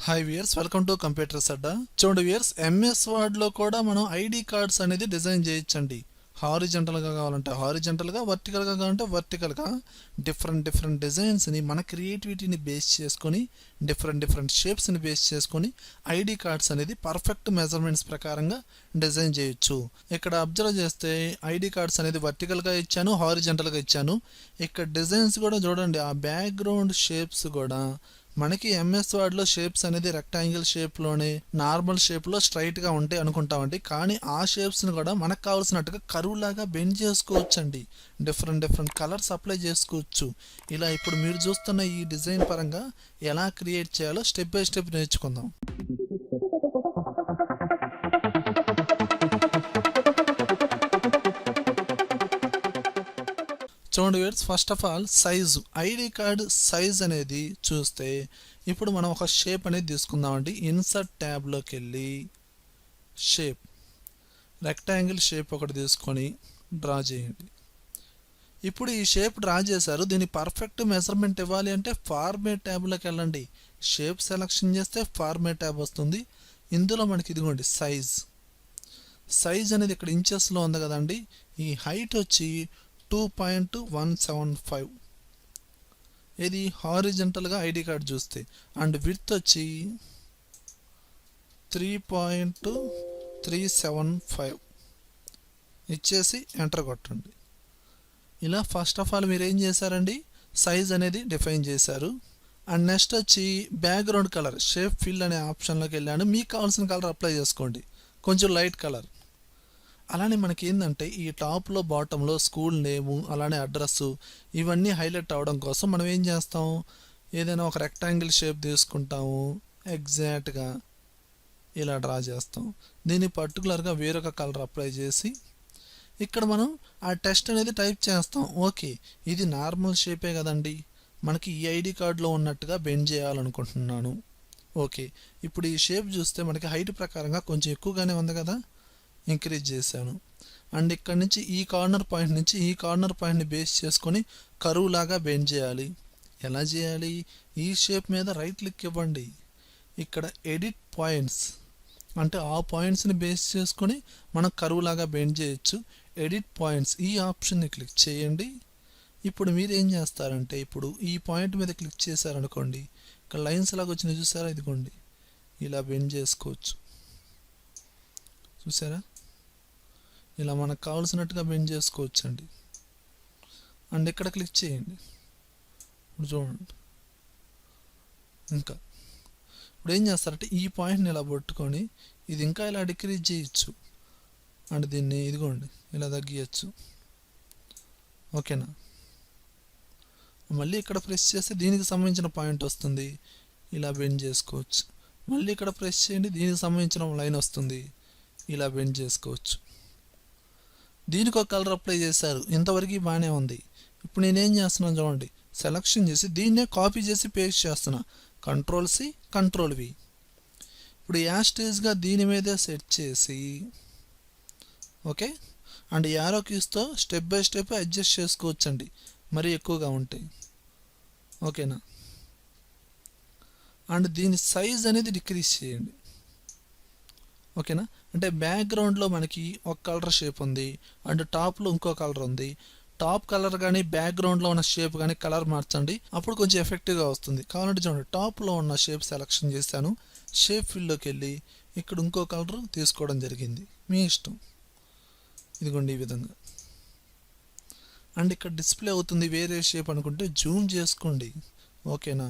Hi viewers, welcome to computers Adda. చూడండి viewers, MS వర్డ్లో కూడా మనం ఐడి కార్డ్స్ అనేది డిజైన్ చేయొచ్చండి. హారిజంటల్గా కావాలంటే హారిజంటల్గా, వర్టికల్గా కావాలంటే వర్టికల్గా డిఫరెంట్ డిజైన్స్ని మన క్రియేటివిటీని బేస్ చేసుకొని డిఫరెంట్ షేప్స్ని బేస్ చేసుకొని ఐడి కార్డ్స్ అనేది పర్ఫెక్ట్ మెజర్మెంట్స్ ప్రకారంగా డిజైన్ చేయొచ్చు. ఇక్కడ అబ్జర్వ్ చేస్తే ఐడి కార్డ్స్ అనేది వర్టికల్గా ఇచ్చాను, హారిజంటల్గా ఇచ్చాను. ఇక్కడ డిజైన్స్ కూడా చూడండి, ఆ బ్యాక్గ్రౌండ్ షేప్స్ కూడా మనకి ఎంఎస్ వర్డ్లో షేప్స్ అనేది రెక్టాంగిల్ షేప్లోనే నార్మల్ షేప్లో స్ట్రైట్గా ఉంటాయి అనుకుంటామండి. కానీ ఆ షేప్స్ని కూడా మనకు కావాల్సినట్టుగా కరువు లాగా బెండ్ చేసుకోవచ్చండి. డిఫరెంట్ కలర్స్ అప్లై చేసుకోవచ్చు. ఇలా ఇప్పుడు మీరు చూస్తున్న ఈ డిజైన్ పరంగా ఎలా క్రియేట్ చేయాలో స్టెప్ బై స్టెప్ నేర్చుకుందాం. చూడండి వేర్స్, first of all size, ID card size అనేది చూస్తే ఇప్పుడు మనం ఒక షేప్ అనేది తీసుకుందామండి. ఇన్సర్ట్ ట్యాబ్లోకి వెళ్ళి షేప్, రెక్టాంగిల్ షేప్ ఒకటి తీసుకొని డ్రా చేయండి. ఇప్పుడు ఈ షేప్ డ్రా చేశారు. దీని పర్ఫెక్ట్ మెజర్మెంట్ ఇవ్వాలి అంటే ఫార్మేట్ ట్యాబ్లోకి వెళ్ళండి. షేప్ సెలెక్షన్ చేస్తే ఫార్మేట్ ట్యాబ్ వస్తుంది. ఇందులో మనకి ఇదిగోండి సైజ్ అనేది ఇక్కడ ఇంచెస్లో ఉంది కదండి. ఈ హైట్ వచ్చి 2.175, ఇది హారిజంటల్గా ఐడి కార్డ్ చూస్తే. అండ్ విడ్త్ వచ్చి 3.375 ఇచ్చేసి ఎంటర్ కొట్టండి. ఇలా ఫస్ట్ ఆఫ్ ఆల్ మీరు ఏం చేశారండి, సైజ్ అనేది డిఫైన్ చేశారు. అండ్ నెక్స్ట్ వచ్చి బ్యాక్గ్రౌండ్ కలర్, షేప్ ఫిల్ అనే ఆప్షన్లోకి వెళ్ళాను. మీకు కావాల్సిన కలర్ అప్లై చేసుకోండి, కొంచెం లైట్ కలర్. అలానే మనకి ఏంటంటే ఈ టాప్లో బాటంలో స్కూల్ నేము అలానే అడ్రస్సు ఇవన్నీ హైలైట్ అవ్వడం కోసం మనం ఏం చేస్తాం, ఏదైనా ఒక రెక్టాంగిల్ షేప్ తీసుకుంటాము, ఎగ్జాక్ట్గా ఇలా డ్రా చేస్తాం. దీన్ని పర్టికులర్గా వేరొక కలర్ అప్లై చేసి ఇక్కడ మనం ఆ టెక్స్ట్ అనేది టైప్ చేస్తాం. ఓకే, ఇది నార్మల్ షేపే కదండి, మనకి ఈ ఐడి కార్డులో ఉన్నట్టుగా బెండ్ చేయాలనుకుంటున్నాను. ఓకే, ఇప్పుడు ఈ షేప్ చూస్తే మనకి హైట్ ప్రకారంగా కొంచెం ఎక్కువగానే ఉంది కదా, ఇంక్రీజ్ చేశాను. అండ్ ఇక్కడ నుంచి ఈ కార్నర్ పాయింట్ నుంచి ఈ కార్నర్ పాయింట్ని బేస్ చేసుకొని కరువు లాగా బెండ్ చేయాలి. ఎలా చేయాలి, ఈ షేప్ మీద రైట్ క్లిక్ ఇవ్వండి. ఇక్కడ ఎడిట్ పాయింట్స్ అంటే ఆ పాయింట్స్ని బేస్ చేసుకొని మనం కరువు లాగా బెండ్ చేయొచ్చు. ఎడిట్ పాయింట్స్ ఈ ఆప్షన్ని క్లిక్ చేయండి. ఇప్పుడు మీరు ఏం చేస్తారంటే ఇప్పుడు ఈ పాయింట్ మీద క్లిక్ చేశారనుకోండి, ఇక్కడ లైన్స్ లాగా వచ్చినాయి చూసారా, ఇదిగోండి ఇలా బెండ్ చేసుకోవచ్చు. చూసారా, ఇలా మనకు కావాల్సినట్టుగా బెండ్ చేసుకోవచ్చు అండి. అండ్ ఇక్కడ క్లిక్ చేయండి. ఇప్పుడు చూడండి, ఇంకా ఇప్పుడు ఏం చేస్తారంటే ఈ పాయింట్ని ఇలా పట్టుకొని ఇది ఇంకా ఇలా డిక్రీజ్ చేయొచ్చు. అండ్ దీన్ని ఇదిగోండి ఇలా తగ్గియచ్చు. ఓకేనా, మళ్ళీ ఇక్కడ ప్రెస్ చేస్తే దీనికి సంబంధించిన పాయింట్ వస్తుంది, ఇలా బెండ్ చేసుకోవచ్చు. మళ్ళీ ఇక్కడ ప్రెస్ చేయండి, దీనికి సంబంధించిన లైన్ వస్తుంది, ఇలా బెండ్ చేసుకోవచ్చు. దీనికి ఒక కలర్ అప్లై చేశారు, ఇంతవరకు బాగానే ఉంది. ఇప్పుడు నేనేం చేస్తున్నాను చూడండి, సెలెక్షన్ చేసి దీన్నే కాపీ చేసి పేస్ట్ చేస్తున్నా, Ctrl+C Ctrl+V. ఇప్పుడు యాస్టేజ్గా దీని మీదే సెట్ చేసి ఓకే, అండ్ యారో కీస్తో స్టెప్ బై స్టెప్ అడ్జస్ట్ చేసుకోవచ్చండి, మరీ ఎక్కువగా ఉంటాయి. ఓకేనా, అండ్ దీని సైజ్ అనేది డిక్రీజ్ చేయండి. ఓకేనా, అంటే బ్యాక్గ్రౌండ్లో మనకి ఒక కలర్ షేప్ ఉంది అండ్ టాప్లో ఇంకో కలర్ ఉంది. టాప్ కలర్ కానీ బ్యాక్గ్రౌండ్లో ఉన్న షేప్ కానీ కలర్ మార్చండి, అప్పుడు కొంచెం ఎఫెక్టివ్గా వస్తుంది. కావాలంటే చూడండి, టాప్లో ఉన్న షేప్ సెలెక్షన్ చేశాను, షేప్ ఫిల్లోకి వెళ్ళి ఇక్కడ ఇంకో కలర్ తీసుకోవడం జరిగింది, మీ ఇష్టం. ఇదిగోండి ఈ విధంగా. అండ్ ఇక్కడ డిస్ప్లే అవుతుంది వేరే షేప్ అనుకుంటే జూమ్ చేసుకోండి. ఓకేనా,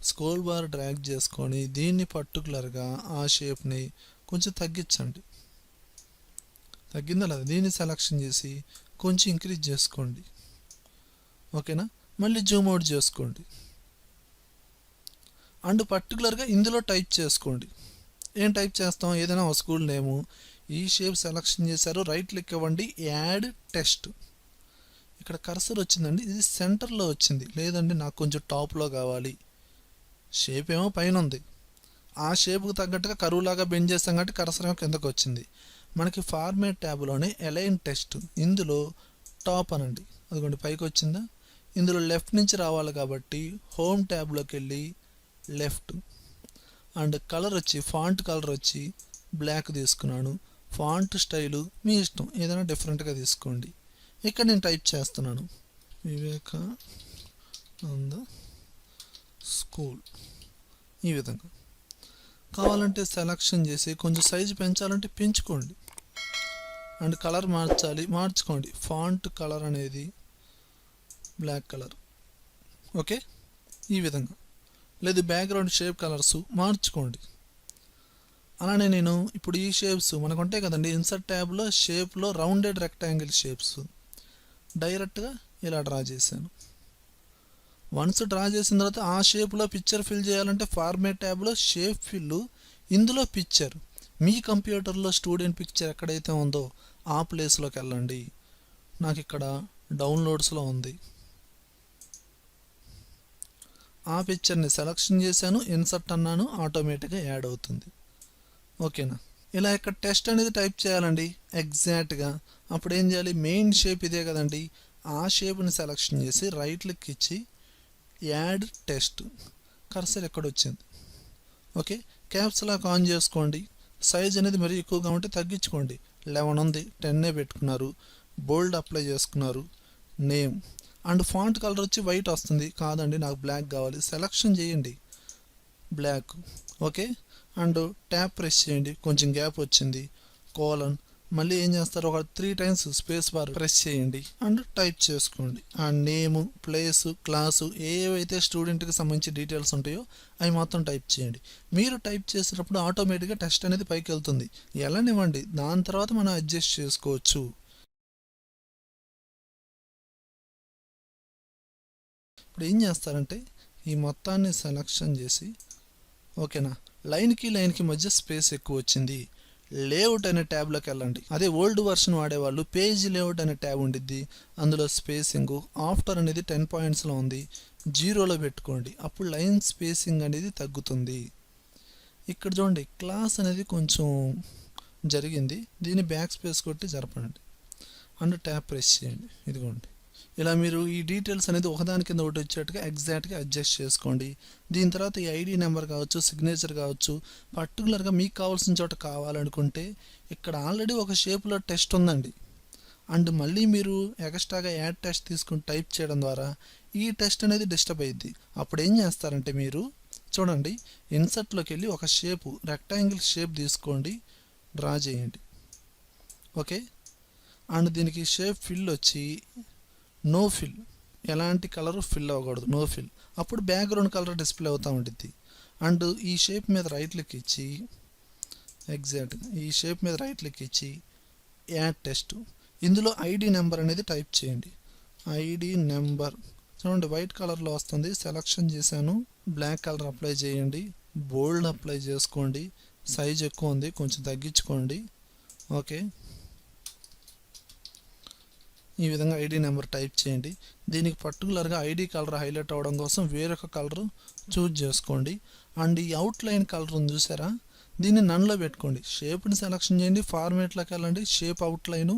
స్క్రోల్ బార్ డ్రాగ్ చేసుకొని దీన్ని పర్టికులర్గా ఆ షేప్ని కొంచెం తగ్గించండి. తగ్గిందా లేదా, దీన్ని సెలెక్షన్ చేసి కొంచెం ఇంక్రీజ్ చేసుకోండి. ఓకేనా, మళ్ళీ జూమ్ అవుట్ చేసుకోండి. అండ్ పర్టికులర్గా ఇందులో టైప్ చేసుకోండి. ఏం టైప్ చేస్తాం, ఏదైనా ఒక స్కూల్ నేము, ఈ షేప్ సెలెక్షన్ చేశారు, రైట్ క్లిక్ ఇవ్వండి, యాడ్ టెక్స్ట్. ఇక్కడ కర్సర్ వచ్చిందండి, ఇది సెంటర్లో వచ్చింది. లేదండి నాకు కొంచెం టాప్లో కావాలి, షేప్ ఏమో పైన ఉంది, ఆ షేప్కి తగ్గట్టుగా కరువులాగా బెండ్ చేస్తాం కాబట్టి కర్సర్ ఏమో కిందకు వచ్చింది. మనకి ఫార్మేట్ ట్యాబ్లోనే అలైన్ టెక్స్ట్, ఇందులో టాప్ అనండి, అదిగోండి పైకి వచ్చిందా. ఇందులో లెఫ్ట్ నుంచి రావాలి కాబట్టి హోమ్ ట్యాబ్లోకి వెళ్ళి లెఫ్ట్, అండ్ కలర్ వచ్చి ఫాంట్ కలర్ వచ్చి బ్లాక్ తీసుకున్నాను. ఫాంట్ స్టైలు మీ ఇష్టం, ఏదైనా డిఫరెంట్గా తీసుకోండి. ఇక్కడ నేను టైప్ చేస్తున్నాను వివేకానంద స్కూల్. ఈ విధంగా కావాలంటే సెలక్షన్ చేసి కొంచెం సైజు పెంచాలంటే పెంచుకోండి. అండ్ కలర్ మార్చుకోండి. ఫాంట్ కలర్ అనేది బ్లాక్ కలర్. ఓకే, ఈ విధంగా. లేదు బ్యాక్గ్రౌండ్ షేప్ కలర్స్ మార్చుకోండి. అలానే నేను ఇప్పుడు ఈ షేప్స్ మనకు ఉంటాయి కదండి, ఇన్సర్ట్ ట్యాబ్లో షేప్లో రౌండెడ్ రెక్టాంగిల్ షేప్స్ డైరెక్ట్గా ఇలా డ్రా చేశాను. వన్స్ డ్రా చేసిన తర్వాత ఆ షేప్లో పిక్చర్ ఫిల్ చేయాలంటే ఫార్మేట్ ట్యాబ్లో షేప్ ఫిల్, ఇందులో పిక్చర్ మీ కంప్యూటర్లో స్టూడెంట్ పిక్చర్ ఎక్కడైతే ఉందో ఆ ప్లేస్లోకి వెళ్ళండి. నాకు ఇక్కడ డౌన్లోడ్స్లో ఉంది. ఆ పిక్చర్ని సెలెక్షన్ చేశాను, ఇన్సర్ట్ అన్నాను, ఆటోమేటిక్గా యాడ్ అవుతుంది. ఓకేనా. ఇలా ఇక్కడ టెస్ట్ అనేది టైప్ చేయాలండి ఎగ్జాక్ట్గా. అప్పుడు ఏం చేయాలి, మెయిన్ షేప్ ఇదే కదండి, ఆ షేప్ని సెలెక్షన్ చేసి రైట్ క్లిక్ ఇచ్చి యాడ్ టెస్ట్, కర్సర్ ఎక్కడ వచ్చింది. ఓకే, క్యాప్స్ లాక్ ఆన్ చేసుకోండి. సైజ్ అనేది మరీ ఎక్కువగా ఉంటే తగ్గించుకోండి. 11 ఉంది, 10 పెట్టుకున్నారు. బోల్డ్ అప్లై చేసుకున్నారు. నేమ్ అండ్ ఫాంట్ కలర్ వచ్చి వైట్ వస్తుంది. కాదండి నాకు బ్లాక్ కావాలి, సెలెక్షన్ చేయండి black. Okay, and tab press చేయండి, కొంచెం గ్యాప్ వచ్చింది. కోలన్ మళ్ళీ ఏం చేస్తారు, ఒక 3 టైమ్స్ స్పేస్ బార్ ప్రెస్ చేయండి అండ్ టైప్ చేసుకోండి. ఆ నేము, ప్లేసు, క్లాసు ఏవైతే స్టూడెంట్కి సంబంధించి డీటెయిల్స్ ఉంటాయో అవి మొత్తం టైప్ చేయండి. మీరు టైప్ చేసేటప్పుడు ఆటోమేటిక్గా టెస్ట్ అనేది పైకి వెళ్తుంది. ఎలానివ్వండి, దాని తర్వాత మనం అడ్జస్ట్ చేసుకోవచ్చు. ఇప్పుడు ఏం చేస్తారంటే ఈ మొత్తాన్ని సెలెక్షన్ చేసి, ఓకేనా, లైన్కి మధ్య స్పేస్ ఎక్కువ వచ్చింది. లేఅవుట్ అనే ట్యాబ్లోకి వెళ్ళండి. అదే ఓల్డ్ వర్షన్ వాడేవాళ్ళు పేజ్ లేఅవుట్ అనే ట్యాబ్ ఉండిద్ది, అందులో స్పేసింగ్ ఆఫ్టర్ అనేది 10 పాయింట్స్లో ఉంది, 0లో పెట్టుకోండి. అప్పుడు లైన్ స్పేసింగ్ అనేది తగ్గుతుంది. ఇక్కడ చూడండి క్లాస్ అనేది కొంచెం జరిగింది, దీన్ని బ్యాక్ స్పేస్ కొట్టి జరపండి అండ్ ట్యాప్ ప్రెస్ చేయండి. ఇదిగోండి, ఇలా మీరు ఈ డీటెయిల్స్ అనేది ఒకదాని కింద ఒకటి వచ్చేట్టుగా ఎగ్జాక్ట్గా అడ్జస్ట్ చేసుకోండి. దీని తర్వాత ఈ ఐడి నెంబర్ కావచ్చు, సిగ్నేచర్ కావచ్చు, పర్టికులర్గా మీకు కావాల్సిన చోట కావాలనుకుంటే ఇక్కడ ఆల్రెడీ ఒక షేప్లో టెస్ట్ ఉందండి. అండ్ మళ్ళీ మీరు ఎక్స్ట్రాగా యాడ్ టెస్ట్ తీసుకుని టైప్ చేయడం ద్వారా ఈ టెస్ట్ అనేది డిస్టర్బ్ అయ్యిద్ది. అప్పుడు ఏం చేస్తారంటే మీరు చూడండి, ఇన్సర్ట్లోకి వెళ్ళి ఒక షేపు రెక్టాంగిల్ షేప్ తీసుకోండి, డ్రా చేయండి. ఓకే, అండ్ దీనికి షేప్ ఫిల్ వచ్చి నో ఫిల్, ఎలాంటి కలర్ ఫిల్ అవ్వకూడదు, నో ఫిల్. అప్పుడు బ్యాక్గ్రౌండ్ కలర్ డిస్ప్లే అవుతూ ఉంటుంది. అండ్ ఈ షేప్ మీద రైట్ క్లిక్ ఇచ్చి ఎగ్జాక్ట్గా ఈ షేప్ మీద రైట్ క్లిక్ ఇచ్చి యాడ్ టెస్ట్, ఇందులో ఐడి నెంబర్ అనేది టైప్ చేయండి. ఐడి నెంబర్ చూడండి వైట్ కలర్లో వస్తుంది, సెలెక్షన్ చేశాను. బ్లాక్ కలర్ అప్లై చేయండి, బోల్డ్ అప్లై చేసుకోండి. సైజ్ ఎక్కువ ఉంది, కొంచెం తగ్గించుకోండి. ఓకే, ఈ విధంగా ఐడి నెంబర్ టైప్ చేయండి. దీనికి పర్టికులర్గా ఐడి కలర్ హైలైట్ అవ్వడం కోసం వేరొక కలర్ చూజ్ చేసుకోండి. అండ్ ఈ అవుట్లైన్ కలర్ ఉంది చూసారా, దీన్ని నన్లో పెట్టుకోండి. షేప్ని సెలెక్షన్ చేయండి, ఫార్మేట్లోకి వెళ్ళండి, షేప్ అవుట్లైను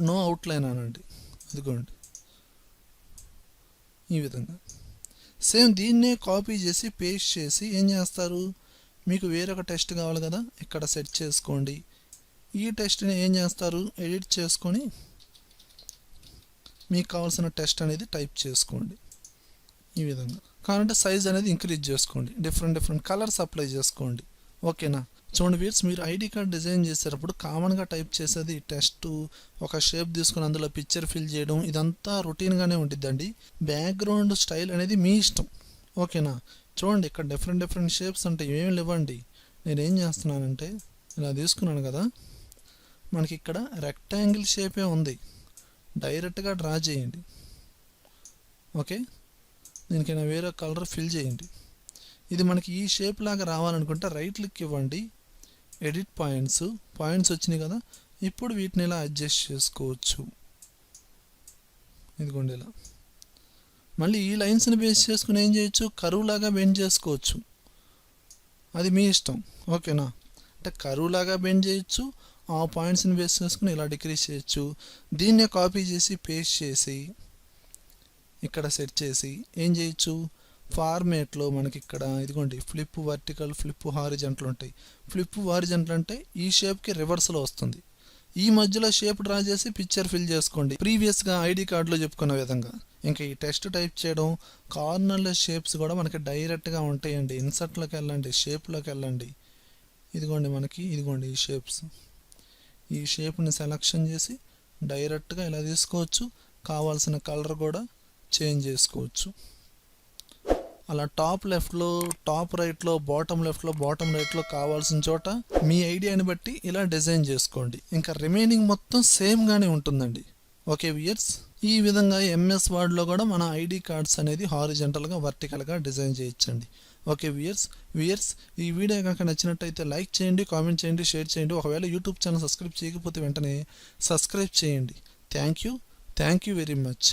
నో అవుట్లైన్ అనండి. అదిగోండి, ఈ విధంగా సేమ్ దీన్నే కాపీ చేసి పేస్ట్ చేసి ఏం చేస్తారు, మీకు వేరొక టెస్ట్ కావాలి కదా, ఇక్కడ సెట్ చేసుకోండి. ఈ టెస్ట్ని ఏం చేస్తారు, ఎడిట్ చేసుకొని మీకు కావాల్సిన టెస్ట్ అనేది టైప్ చేసుకోండి. ఈ విధంగా కావాలంటే సైజ్ అనేది ఇంక్రీజ్ చేసుకోండి, డిఫరెంట్ కలర్స్ అప్లై చేసుకోండి. ఓకేనా. చూడండి వ్యూయర్స్, మీరు ఐడి కార్డ్ డిజైన్ చేసేటప్పుడు కామన్గా టైప్ చేసేది టెస్ట్, ఒక షేప్ తీసుకుని అందులో పిక్చర్ ఫిల్ చేయడం, ఇదంతా రొటీన్గానే ఉండిద్దండి. బ్యాక్గ్రౌండ్ స్టైల్ అనేది మీ ఇష్టం. ఓకేనా. చూడండి ఇక్కడ డిఫరెంట్ షేప్స్ అంటే ఏమి లేవండి. నేనేం చేస్తున్నానంటే ఇలా తీసుకున్నాను కదా, మనకి ఇక్కడ రెక్టాంగిల్ షేపే ఉంది, డైరెక్ట్గా డ్రా చేయండి. ఓకే, దీనికైనా వేరే కలర్ ఫిల్ చేయండి. ఇది మనకి ఈ షేప్ లాగా రావాలనుకుంటే రైట్ క్లిక్ ఇవ్వండి, ఎడిట్ పాయింట్స్ వచ్చినాయి కదా, ఇప్పుడు వీటిని ఇలా అడ్జస్ట్ చేసుకోవచ్చు. ఇదిగోండి ఇలా. మళ్ళీ ఈ లైన్స్ని బేస్ చేసుకుని ఏం చేయొచ్చు, కరువు లాగా బెండ్ చేసుకోవచ్చు, అది మీ ఇష్టం. ఓకేనా. అంటే కరువు లాగా బెండ్ చేయొచ్చు, ఆ పాయింట్స్ని బేస్ చేసుకుని ఇలా డిక్రీజ్ చేయొచ్చు. దీన్నే కాపీ చేసి పేస్ట్ చేసి ఇక్కడ సెట్ చేసి ఏం చేయొచ్చు, ఫార్మేట్లో మనకి ఇక్కడ ఇదిగోండి ఫ్లిప్ వర్టికల్, ఫ్లిప్ హారిజంటల్ ఉంటాయి. ఫ్లిప్ హారిజంటల్ అంటే ఈ షేప్కి రివర్స్లో వస్తుంది. ఈ మధ్యలో షేప్ డ్రా చేసి పిక్చర్ ఫిల్ చేసుకోండి, ప్రీవియస్గా ఐడి కార్డులో చెప్పుకున్న విధంగా. ఇంకా ఈ టెక్స్ట్ టైప్ చేయడం, కార్నర్ల షేప్స్ కూడా మనకి డైరెక్ట్గా ఉంటాయండి. ఇన్సర్ట్లోకి వెళ్ళండి, షేప్లోకి వెళ్ళండి. ఇదిగోండి ఈ షేప్స్. ఈ షేప్ని సెలెక్షన్ చేసి డైరెక్ట్గా ఇలా తీసుకోవచ్చు. కావాల్సిన కలర్ కూడా చేంజ్ చేసుకోవచ్చు. అలా టాప్ లెఫ్ట్లో, టాప్ రైట్లో, బాటమ్ లెఫ్ట్లో, బాటమ్ రైట్లో కావాల్సిన చోట మీ ఐడియాని బట్టి ఇలా డిజైన్ చేసుకోండి. ఇంకా రిమైనింగ్ మొత్తం సేమ్గానే ఉంటుందండి. ఓకే వ్యూయర్స్, ఈ విధంగా ఎంఎస్ వర్డ్లో కూడా మన ఐడి కార్డ్స్ అనేది హారిజంటల్గా, వర్టికల్గా డిజైన్ చేయొచ్చండి. ఓకే వ్యూయర్స్, ఈ వీడియో కనుక నచ్చినట్టయితే లైక్ చేయండి, కామెంట్ చేయండి, షేర్ చేయండి. ఒకవేళ యూట్యూబ్ ఛానల్ సబ్స్క్రైబ్ చేయకపోతే వెంటనే సబ్స్క్రైబ్ చేయండి. Thank you very much.